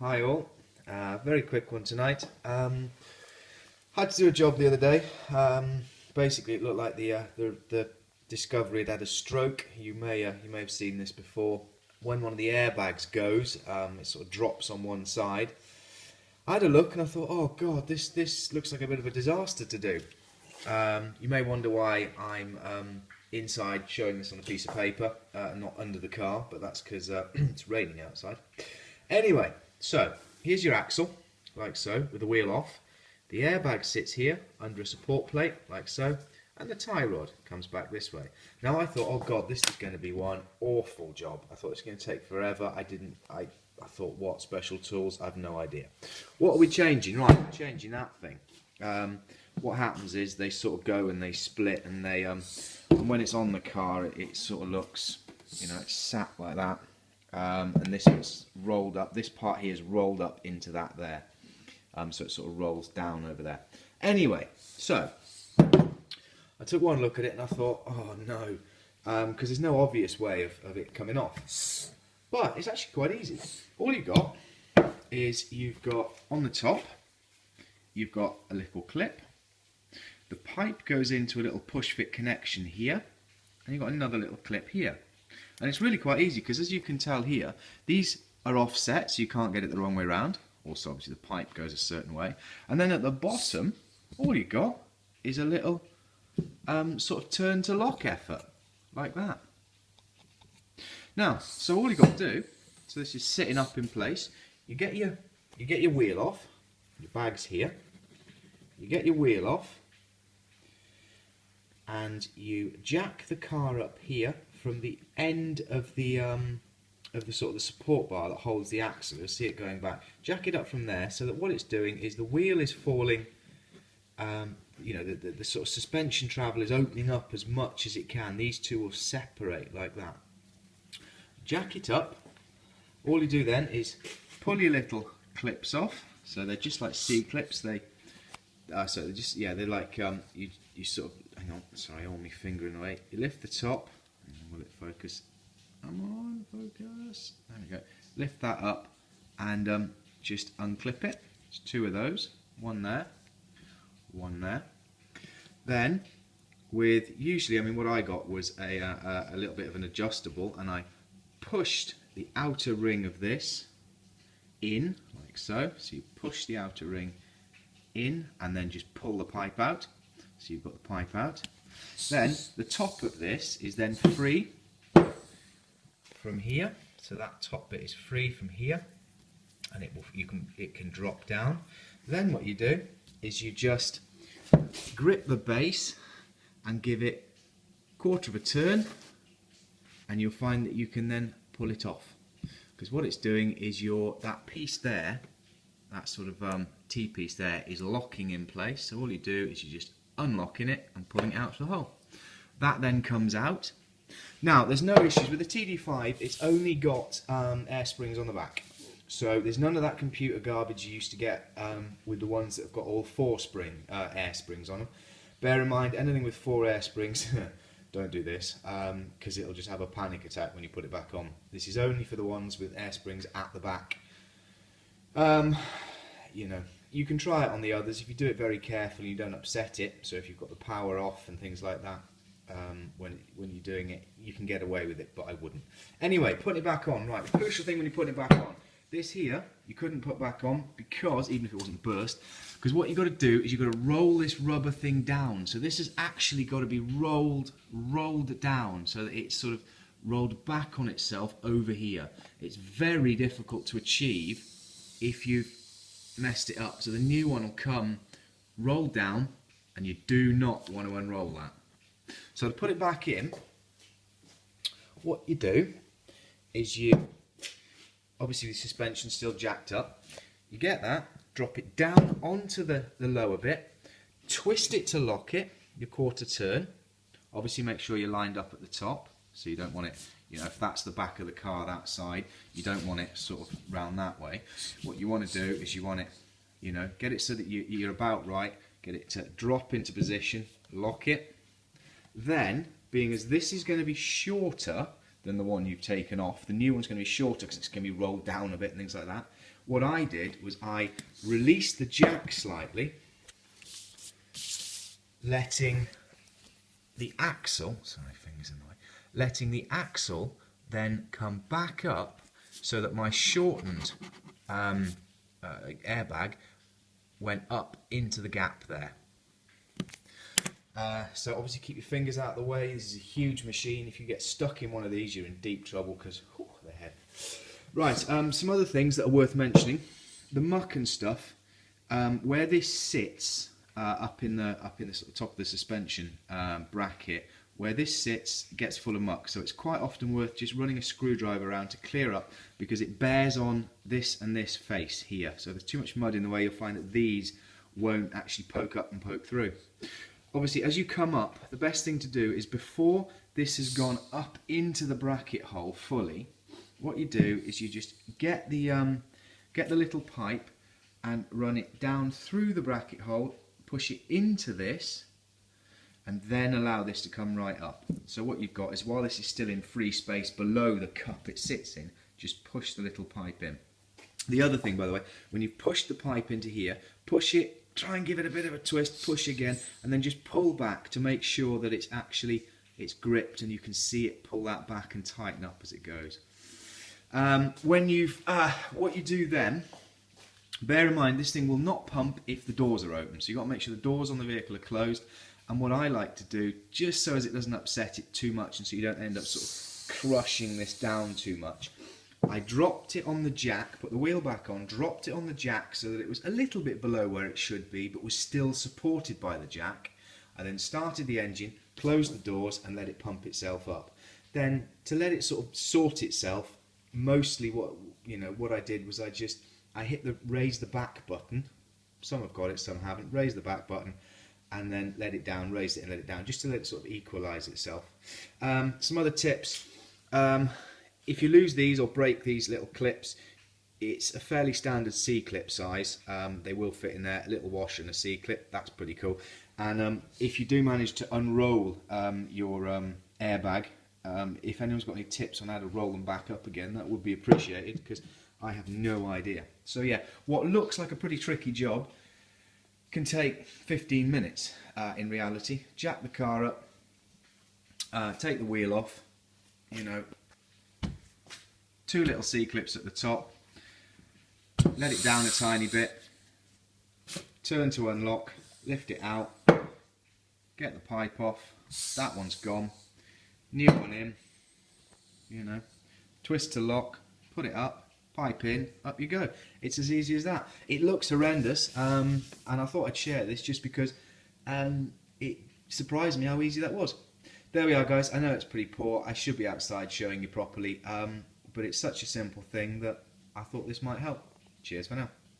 Hi all, very quick one tonight. Had to do a job the other day. Basically, it looked like the Discovery had had a stroke. You may have seen this before. When one of the airbags goes, it sort of drops on one side. I had a look and I thought, oh god, this looks like a bit of a disaster to do. You may wonder why I'm inside showing this on a piece of paper, not under the car, but that's because it's raining outside. Anyway, so here's your axle, like so, with the wheel off. The airbag sits here under a support plate, like so, and the tie rod comes back this way. Now I thought, oh god, this is going to be one awful job. I thought it's going to take forever. I thought, what special tools? I have no idea. What are we changing? Right, we're changing that thing. What happens is they sort of go and they split, and they and when it's on the car, it sort of looks, it's sat like that. And this is rolled up. This part here is rolled up into that there. So it sort of rolls down over there. Anyway, so I took one look at it and I thought, oh no, because there's no obvious way of it coming off. But it's actually quite easy. All you've got is you've got on the top, you've got a little clip. The pipe goes into a little push fit connection here, and you've got another little clip here. And it's really quite easy because, as you can tell here, these are offset, so you can't get it the wrong way around. Also, obviously, the pipe goes a certain way. And then at the bottom, all you got is a little sort of turn to lock effort, like that. Now, so all you got to do, so this is sitting up in place. You get your wheel off. Your bag's here. You get your wheel off, and you jack the car up here from the end of the sort of the support bar that holds the axle. You'll see it going back. Jack it up from there so that what it's doing is the wheel is falling. The sort of suspension travel is opening up as much as it can. These two will separate like that. Jack it up. All you do then is pull your little clips off. So they're just like C clips. They're like you sort of, hang on, sorry, I hold my finger in the way. You lift the top. Will it focus? Come on, focus. There we go. Lift that up and just unclip it. There's two of those. One there, one there. Then, usually, what I got was a little bit of an adjustable, and I pushed the outer ring of this in, like so. So you push the outer ring in, and then just pull the pipe out. So you've got the pipe out. Then the top of this is then free from here, so that top bit is free from here, and it can drop down. Then what you do is you just grip the base and give it a quarter of a turn, and you'll find that you can then pull it off. Because what it's doing is that piece there, that sort of T-piece there, is locking in place. So all you do is you just unlocking it and pulling it out to the hole. That then comes out. Now there's no issues with the td5. It's only got air springs on the back, so there's none of that computer garbage you used to get with the ones that have got all 4 air springs on them. Bear in mind, anything with 4 air springs, don't do this, because it'll just have a panic attack when you put it back on. This is only for the ones with air springs at the back. You can try it on the others if you do it very carefully. You don't upset it. So if you've got the power off and things like that, when you're doing it, you can get away with it, but I wouldn't. Anyway, putting it back on. Right, the crucial thing when you're putting it back on, this here you couldn't put back on, because even if it wasn't burst, because what you've got to do is you've got to roll this rubber thing down. So this has actually got to be rolled down so that it's sort of rolled back on itself over here. It's very difficult to achieve if you've messed it up. So the new one will come rolled down, and you do not want to unroll that. So to put it back in, what you do is obviously the suspension's still jacked up, you get that, drop it down onto the lower bit, twist it to lock it, your quarter turn. Obviously make sure you're lined up at the top, so you don't want it, if that's the back of the car that side, you don't want it sort of round that way. What you want to do is you want it, get it so that you're about right, get it to drop into position, lock it. Then, being as this is going to be shorter than the one you've taken off. The new one's going to be shorter because it's going to be rolled down a bit and things like that. What I did was I released the jack slightly, letting the axle, sorry, fingers in the way, letting the axle then come back up so that my shortened airbag went up into the gap there. So obviously keep your fingers out of the way. This is a huge machine. If you get stuck in one of these, you're in deep trouble because they're heavy. Right, some other things that are worth mentioning. The muck and stuff, where this sits up in the sort of top of the suspension bracket, where this sits gets full of muck. So it's quite often worth just running a screwdriver around to clear up, because it bears on this and this face here. So there's too much mud in the way, you'll find that these won't actually poke up and poke through. Obviously, as you come up, the best thing to do is, before this has gone up into the bracket hole fully, what you do is you just get the little pipe and run it down through the bracket hole, push it into this, and then allow this to come right up. So what you've got is, while this is still in free space below the cup it sits in, just push the little pipe in. The other thing, by the way, when you've pushed the pipe into here, push it, try and give it a bit of a twist, push again, and then just pull back to make sure that it's gripped and you can see it pull that back and tighten up as it goes. What you do then, bear in mind this thing will not pump if the doors are open, so you've got to make sure the doors on the vehicle are closed. And what I like to do, just so as it doesn't upset it too much and so you don't end up sort of crushing this down too much, I dropped it on the jack, put the wheel back on, dropped it on the jack so that it was a little bit below where it should be, but was still supported by the jack. I then started the engine, closed the doors, and let it pump itself up. Then, to let it sort of sort itself, mostly what I did was I hit the raise the back button. Some have got it, some haven't. Raise the back button, and then let it down, raise it and let it down, just to let it sort of equalise itself. Some other tips. If you lose these or break these little clips, it's a fairly standard C-clip size. They will fit in there, a little wash and a C-clip, that's pretty cool. And if you do manage to unroll your airbag, if anyone's got any tips on how to roll them back up again, that would be appreciated, because I have no idea. So yeah, what looks like a pretty tricky job can take 15 minutes in reality. Jack the car up, take the wheel off, two little C-clips at the top, let it down a tiny bit, turn to unlock, lift it out, get the pipe off, that one's gone, new one in, twist to lock, put it up, pipe in, up you go. It's as easy as that. It looks horrendous, and I thought I'd share this just because it surprised me how easy that was. There we are, guys. I know it's pretty poor. I should be outside showing you properly, but it's such a simple thing that I thought this might help. Cheers for now.